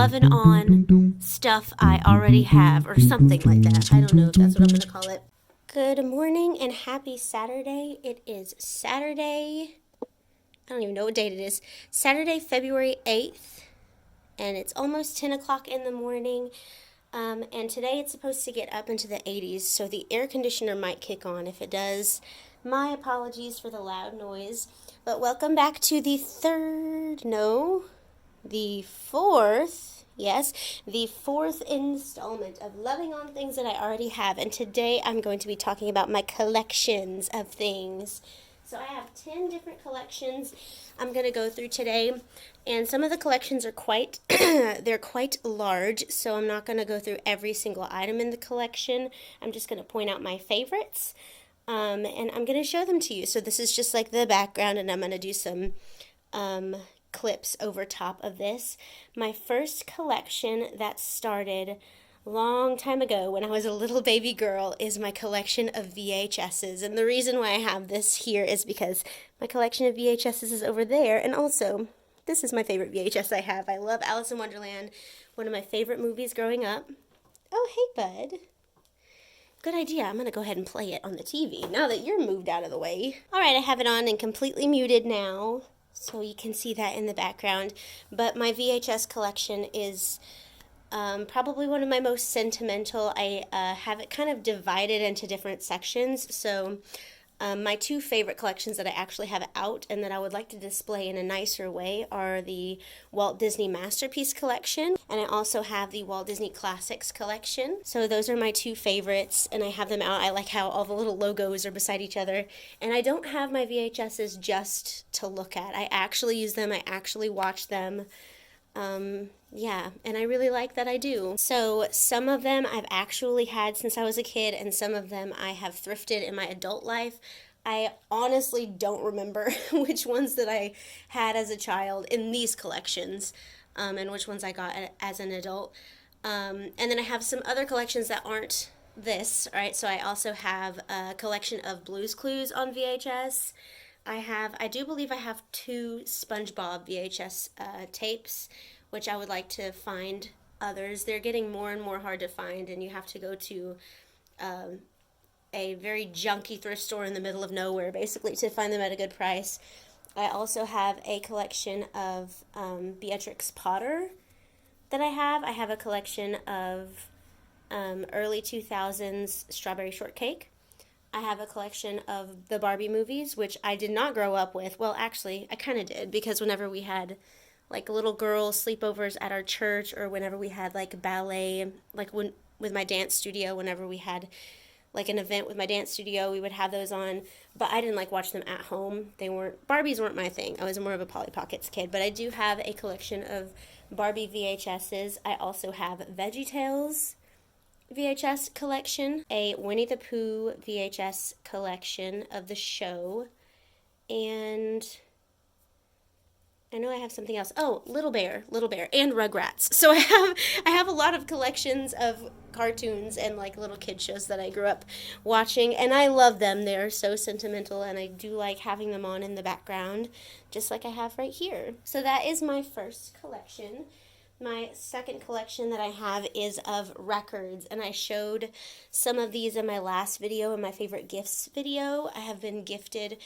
loving on stuff I already have, or something like that. I don't know if that's what I'm going to call it. Good morning and happy Saturday. It is Saturday, I don't even know what date it is, Saturday, February 8th, and it's almost 10 o'clock in the morning. And today it's supposed to get up into the 80s, so the air conditioner might kick on. If it does, my apologies for the loud noise. But welcome back to the fourth installment of Loving on Things That I Already Have. And today I'm going to be talking about my collections of things. So I have 10 different collections I'm going to go through today, and some of the collections are quite they're quite large, so I'm not going to go through every single item in the collection. I'm just going to point out my favorites, and I'm going to show them to you. So this is just like the background, and I'm going to do some clips over top of this. My first collection that started long time ago when I was a little baby girl is my collection of VHSs. And the reason why I have this here is because my collection of VHSs is over there, and also this is my favorite VHS I have. I love Alice in Wonderland, one of my favorite movies growing up. Oh, hey, bud. Good idea. I'm going to go ahead and play it on the TV now that you're moved out of the way. All right, I have it on and completely muted now, so you can see that in the background. But my VHS collection is probably one of my most sentimental. I have it kind of divided into different sections. So my two favorite collections that I actually have out and that I would like to display in a nicer way are the Walt Disney Masterpiece Collection, and I also have the Walt Disney Classics Collection. So those are my two favorites, and I have them out. I like how all the little logos are beside each other, and I don't have my VHSs just to look at. I actually use them. I actually watch them. Yeah, and I really like that I do. So some of them I've actually had since I was a kid, and some of them I have thrifted in my adult life. I honestly don't remember which ones that I had as a child in these collections, and which ones I got as an adult. And then I have some other collections that aren't this, right? So I also have a collection of Blue's Clues on VHS. I do believe I have 2 SpongeBob VHS tapes, which I would like to find others. They're getting more and more hard to find, and you have to go to a very junky thrift store in the middle of nowhere, basically, to find them at a good price. I also have a collection of Beatrix Potter that I have. I have a collection of early 2000s Strawberry Shortcake. I have a collection of the Barbie movies, which I did not grow up with. Well, actually, I kind of did, because whenever we had like little girl sleepovers at our church, or whenever we had like ballet, like with my dance studio, whenever we had like an event with my dance studio, we would have those on. But I didn't like watch them at home. Barbies weren't my thing. I was more of a Polly Pockets kid. But I do have a collection of Barbie VHSs. I also have VeggieTales VHS collection, a Winnie the Pooh VHS collection of the show, and I know I have something else. Oh, Little Bear, and Rugrats. So I have a lot of collections of cartoons and like little kid shows that I grew up watching, and I love them. They're so sentimental, and I do like having them on in the background, just like I have right here. So that is my first collection. My second collection that I have is of records, and I showed some of these in my last video, in my favorite gifts video. I have been gifted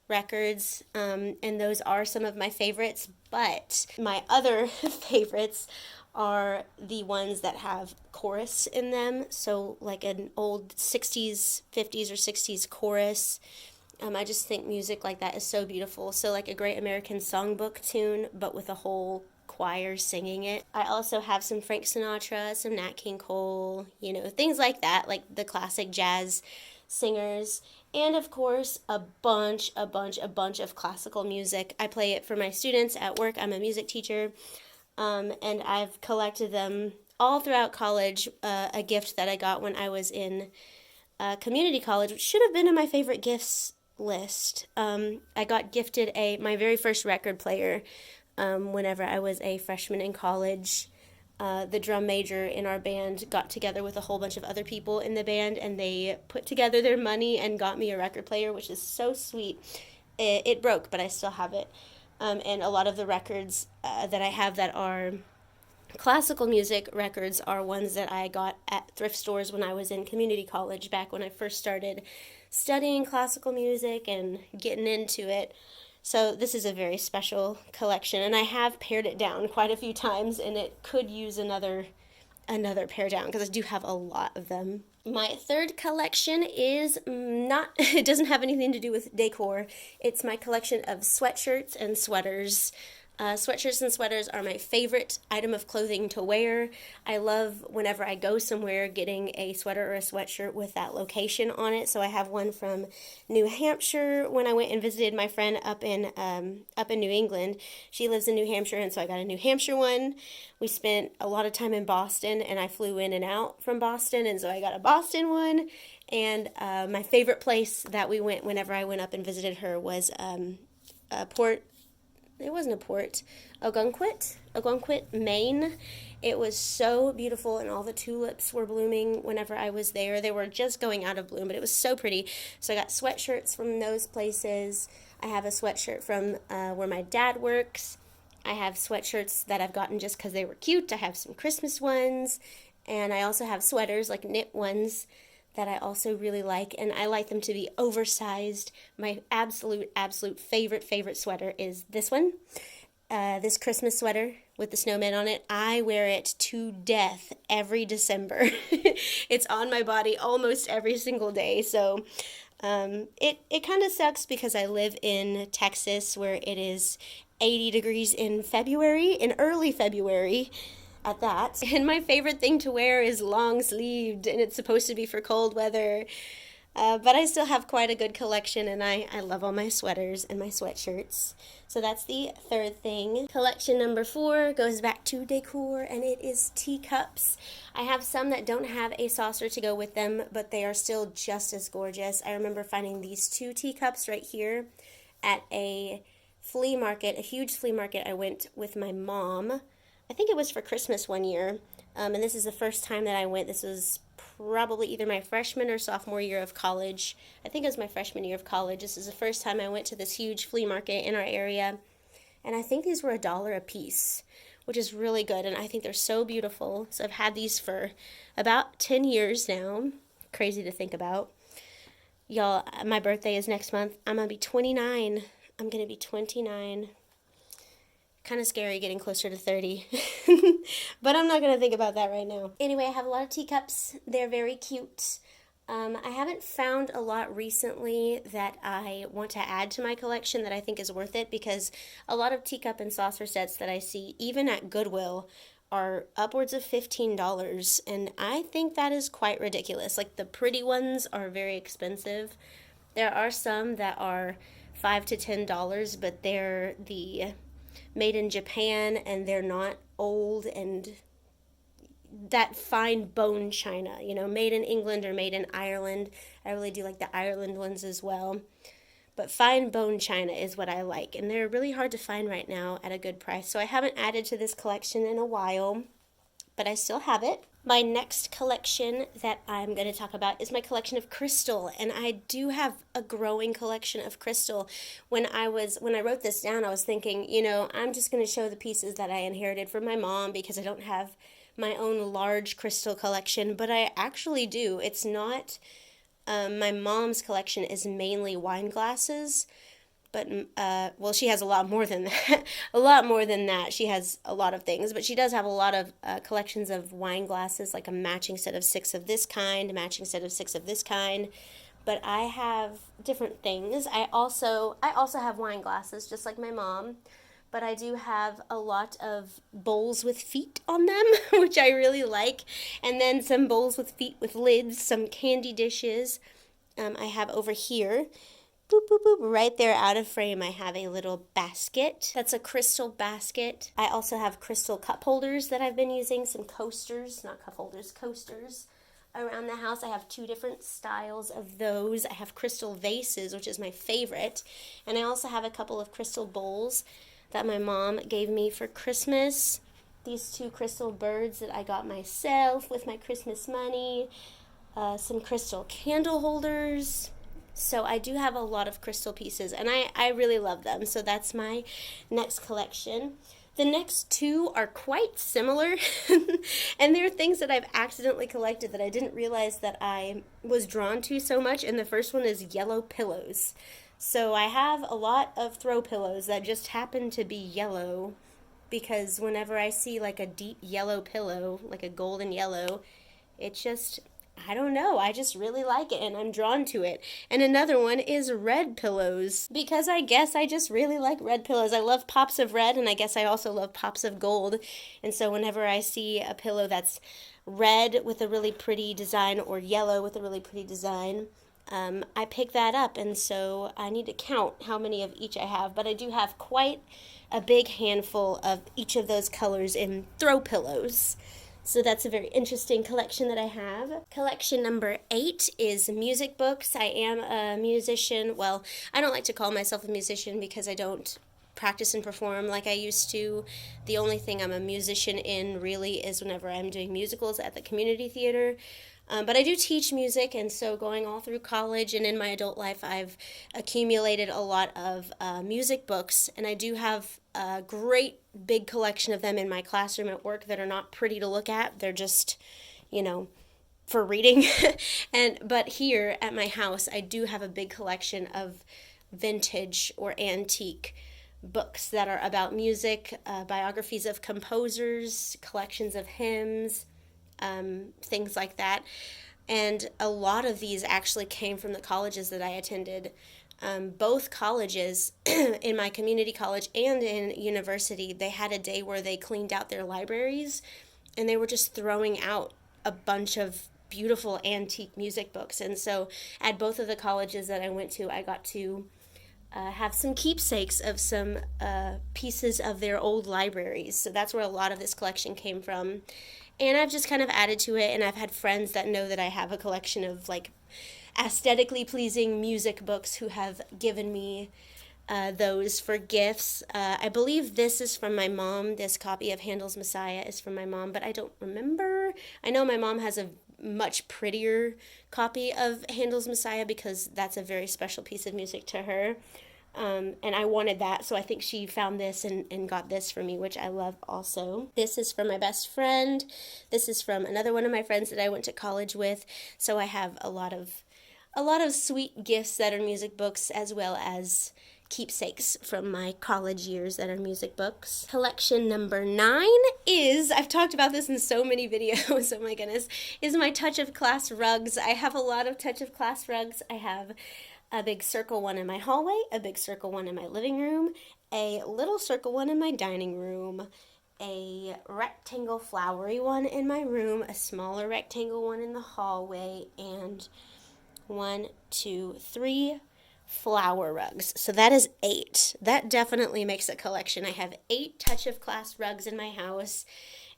records, and those are some of my favorites, but my other favorites are the ones that have chorus in them, so like an old 60s, 50s, or 60s chorus. I just think music like that is so beautiful. So like a Great American Songbook tune, but with a whole choir singing it. I also have some Frank Sinatra, some Nat King Cole, things like that, like the classic jazz singers, and of course a bunch of classical music. I play it for my students at work. I'm a music teacher, and I've collected them all throughout college. A gift that I got when I was in community college, which should have been in my favorite gifts list. I got gifted my very first record player whenever I was a freshman in college. The drum major in our band got together with a whole bunch of other people in the band, and they put together their money and got me a record player, which is so sweet. It broke, but I still have it. And a lot of the records that I have that are Classical music records are ones that I got at thrift stores when I was in community college, back when I first started studying classical music and getting into it. So this is a very special collection, and I have pared it down quite a few times, and it could use another pair down because I do have a lot of them. My third collection is not, it doesn't have anything to do with decor. It's my collection of sweatshirts and sweaters. Sweatshirts and sweaters are my favorite item of clothing to wear. I love whenever I go somewhere getting a sweater or a sweatshirt with that location on it. So I have one from New Hampshire when I went and visited my friend up in New England. She lives in New Hampshire, and so I got a New Hampshire one. We spent a lot of time in Boston, and I flew in and out from Boston, and so I got a Boston one. And my favorite place that we went whenever I went up and visited her was Port. It wasn't a port, Ogunquit, Maine. It was so beautiful, and all the tulips were blooming whenever I was there. They were just going out of bloom, but it was so pretty. So I got sweatshirts from those places. I have a sweatshirt from where my dad works. I have sweatshirts that I've gotten just because they were cute. I have some Christmas ones, and I also have sweaters, like knit ones, that I also really like, and I like them to be oversized. My absolute favorite sweater is this one, this Christmas sweater with the snowman on it. I wear it to death every December. It's on my body almost every single day, so it kind of sucks because I live in Texas where it is 80 degrees in early February, at that. And my favorite thing to wear is long sleeved, and it's supposed to be for cold weather. But I still have quite a good collection, and I love all my sweaters and my sweatshirts. So that's the third thing. Collection number 4 goes back to decor, and it is teacups. I have some that don't have a saucer to go with them, but they are still just as gorgeous. I remember finding these 2 teacups right here at a flea market, a huge flea market. I went with my mom. I think it was for Christmas one year, and this is the first time that I went. This was probably either my freshman or sophomore year of college. I think it was my freshman year of college. This is the first time I went to this huge flea market in our area, and I think these were $1 a piece, which is really good, and I think they're so beautiful. So I've had these for about 10 years now. Crazy to think about. Y'all, my birthday is next month. I'm going to be 29. I'm going to be 29. Kind of scary getting closer to 30, but I'm not going to think about that right now. Anyway, I have a lot of teacups. They're very cute. I haven't found a lot recently that I want to add to my collection that I think is worth it, because a lot of teacup and saucer sets that I see, even at Goodwill, are upwards of $15, and I think that is quite ridiculous. Like, the pretty ones are very expensive. There are some that are $5 to $10, but they're the made in Japan, and they're not old and that fine bone china, made in England or made in Ireland. I really do like the Ireland ones as well. But fine bone china is what I like, and they're really hard to find right now at a good price. So I haven't added to this collection in a while, but I still have it. My next collection that I'm going to talk about is my collection of crystal, and I do have a growing collection of crystal. When I wrote this down, I was thinking, I'm just going to show the pieces that I inherited from my mom, because I don't have my own large crystal collection, but I actually do. It's not, my mom's collection is mainly wine glasses, but, she has a lot more than that. A lot more than that. She has a lot of things, but she does have a lot of collections of wine glasses, like a matching set of 6 of this kind, a matching set of 6 of this kind. But I have different things. I also have wine glasses, just like my mom, but I do have a lot of bowls with feet on them, which I really like, and then some bowls with feet with lids, some candy dishes. I have over here, boop, boop, boop, right there out of frame, I have a little basket. That's a crystal basket. I also have crystal cup holders that I've been using, some coasters, not cup holders, coasters around the house. I have 2 different styles of those. I have crystal vases, which is my favorite, and I also have a couple of crystal bowls that my mom gave me for Christmas. These 2 crystal birds that I got myself with my Christmas money, some crystal candle holders. So I do have a lot of crystal pieces, and I really love them. So that's my next collection. The next two are quite similar, and they're things that I've accidentally collected that I didn't realize that I was drawn to so much, and the first one is yellow pillows. So I have a lot of throw pillows that just happen to be yellow because whenever I see like a deep yellow pillow, like a golden yellow, it just, I don't know, I just really like it and I'm drawn to it. And another one is red pillows because I guess I just really like red pillows. I love pops of red and I guess I also love pops of gold. And so whenever I see a pillow that's red with a really pretty design or yellow with a really pretty design, I pick that up, and so I need to count how many of each I have, but I do have quite a big handful of each of those colors in throw pillows. So that's a very interesting collection that I have. Collection number 8 is music books. I am a musician. Well, I don't like to call myself a musician because I don't practice and perform like I used to. The only thing I'm a musician in really is whenever I'm doing musicals at the community theater. But I do teach music, and so going all through college and in my adult life, I've accumulated a lot of music books, and I do have a great big collection of them in my classroom at work that are not pretty to look at. They're just, you know, for reading. But here at my house, I do have a big collection of vintage or antique books that are about music, biographies of composers, collections of hymns, things like that. And a lot of these actually came from the colleges that I attended. Both colleges, in my community college and in university, they had a day where they cleaned out their libraries and they were just throwing out a bunch of beautiful antique music books. And so at both of the colleges that I went to, I got to have some keepsakes of some pieces of their old libraries. So that's where a lot of this collection came from. And I've just kind of added to it, and I've had friends that know that I have a collection of like aesthetically pleasing music books who have given me those for gifts. I believe this is from my mom. This copy of Handel's Messiah is from my mom, but I don't remember. I know my mom has a much prettier copy of Handel's Messiah because that's a very special piece of music to her. And I wanted that, so I think she found this and got this for me, which I love also. This is from my best friend. This is from another one of my friends that I went to college with. So I have a lot of sweet gifts that are music books, as well as keepsakes from my college years that are music books. Collection number 9 is, I've talked about this in so many videos, oh my goodness, is my Touch of Class rugs. I have a lot of Touch of Class rugs. I have a big circle one in my hallway, a big circle one in my living room, a little circle one in my dining room, a rectangle flowery one in my room, a smaller rectangle one in the hallway, and 1, 2, 3 flower rugs. So that is 8. That definitely makes a collection. I have 8 Touch of Class rugs in my house.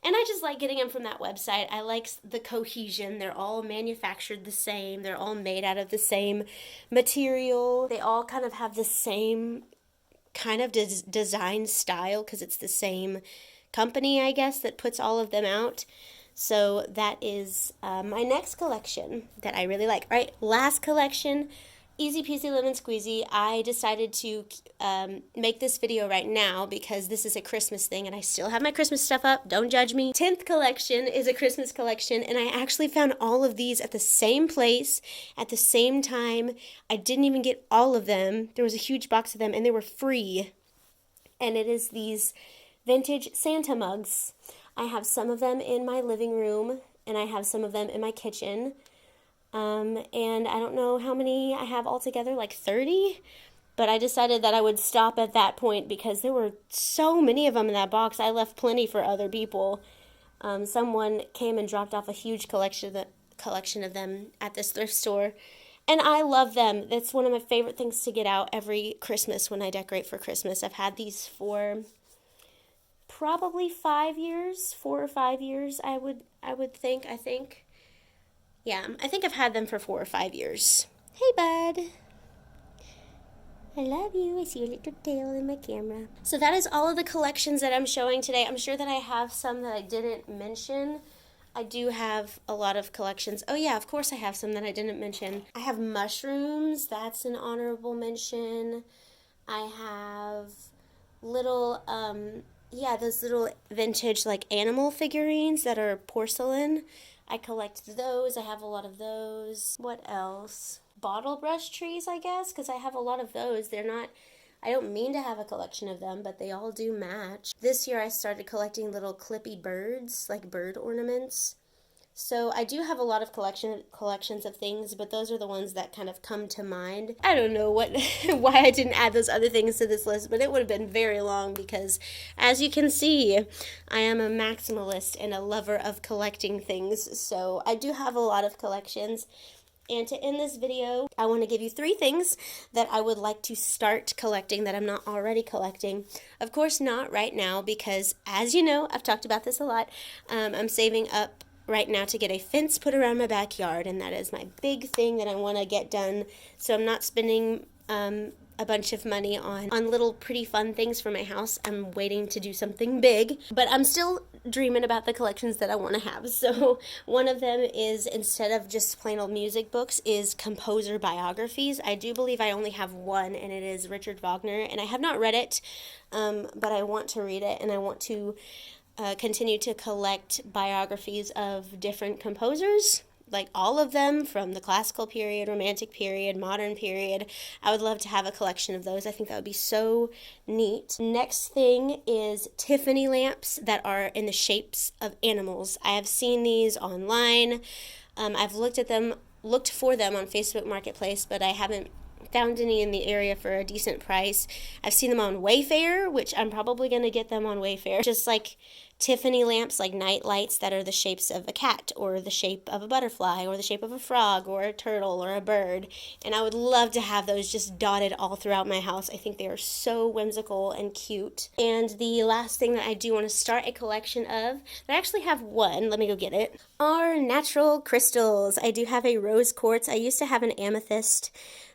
And I just like getting them from that website. I like the cohesion. They're all manufactured the same. They're all made out of the same material. They all kind of have the same kind of design style because it's the same company, I guess, that puts all of them out. So that is my next collection that I really like. All right, last collection. Easy peasy lemon squeezy. I decided to make this video right now because this is a Christmas thing and I still have my Christmas stuff up. Don't judge me. 10th collection is a Christmas collection and I actually found all of these at the same place at the same time. I didn't even get all of them. There was a huge box of them and they were free. And it is these vintage Santa mugs. I have some of them in my living room and I have some of them in my kitchen. And I don't know how many I have altogether, like 30, but I decided that I would stop at that point because there were so many of them in that box. I left plenty for other people. Someone came and dropped off a huge collection of them at this thrift store, and I love them. It's one of my favorite things to get out every Christmas when I decorate for Christmas. I've had these for probably 5 years, 4 or 5 years, I would think. Yeah, I think I've had them for 4 or 5 years. Hey, bud. I love you. I see your little tail in my camera. So that is all of the collections that I'm showing today. I'm sure that I have some that I didn't mention. I do have a lot of collections. Oh yeah, of course I have some that I didn't mention. I have mushrooms. That's an honorable mention. I have little Yeah, those little vintage like animal figurines that are porcelain. I collect those. I have a lot of those. What else? Bottle brush trees, I guess, because I have a lot of those. They're not, I don't mean to have a collection of them, but they all do match. This year I started collecting little clippy birds, like bird ornaments. So I do have a lot of collections of things, but those are the ones that kind of come to mind. I don't know what why I didn't add those other things to this list, but it would have been very long because, as you can see, I am a maximalist and a lover of collecting things. So I do have a lot of collections. And to end this video, I want to give you 3 things that I would like to start collecting that I'm not already collecting. Of course, not right now because, as you know, I've talked about this a lot. I'm saving up right now to get a fence put around my backyard, and that is my big thing that I want to get done. So I'm not spending a bunch of money on little pretty fun things for my house. I'm waiting to do something big, but I'm still dreaming about the collections that I want to have. So one of them is, instead of just plain old music books, is composer biographies. I do believe I only have one, and it is Richard Wagner, and I have not read it, but I want to read it, and I want to continue to collect biographies of different composers, like all of them from the classical period, romantic period, modern period. I would love to have a collection of those. I think that would be so neat. Next thing is Tiffany lamps that are in the shapes of animals. I have seen these online. I've looked for them on Facebook Marketplace, but I haven't found any in the area for a decent price. I've seen them on Wayfair, which I'm probably going to get them on Wayfair. Just like Tiffany lamps, like night lights that are the shapes of a cat or the shape of a butterfly or the shape of a frog or a turtle or a bird. And I would love to have those just dotted all throughout my house. I think they are so whimsical and cute. And the last thing that I do want to start a collection of, I actually have one, let me go get it, are natural crystals. I do have a rose quartz. I used to have an amethyst,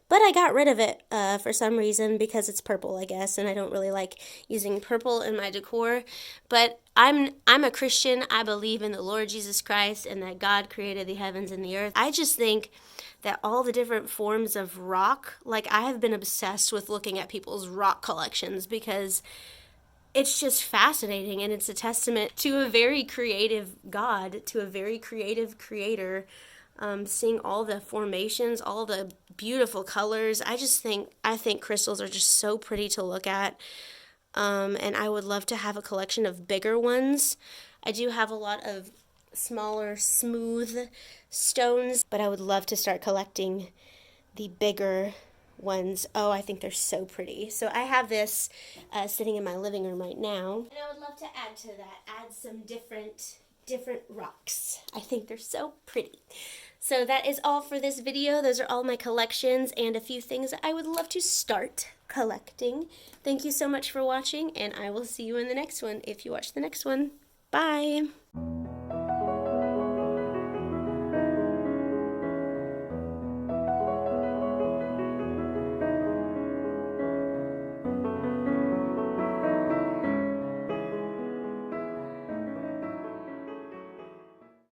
but I got rid of it for some reason because it's purple, I guess, and I don't really like using purple in my decor. But I'm a Christian. I believe in the Lord Jesus Christ and that God created the heavens and the earth. I just think that all the different forms of rock, like I have been obsessed with looking at people's rock collections because it's just fascinating, and it's a testament to a very creative God, to a very creative creator. Seeing all the formations, all the beautiful colors. I think crystals are just so pretty to look at. And I would love to have a collection of bigger ones. I do have a lot of smaller, smooth stones, but I would love to start collecting the bigger ones. Oh, I think they're so pretty. So I have this sitting in my living room right now, and I would love to add to that, add some different rocks. I think they're so pretty. So that is all for this video. Those are all my collections and a few things that I would love to start collecting. Thank you so much for watching, and I will see you in the next one if you watch the next one. Bye!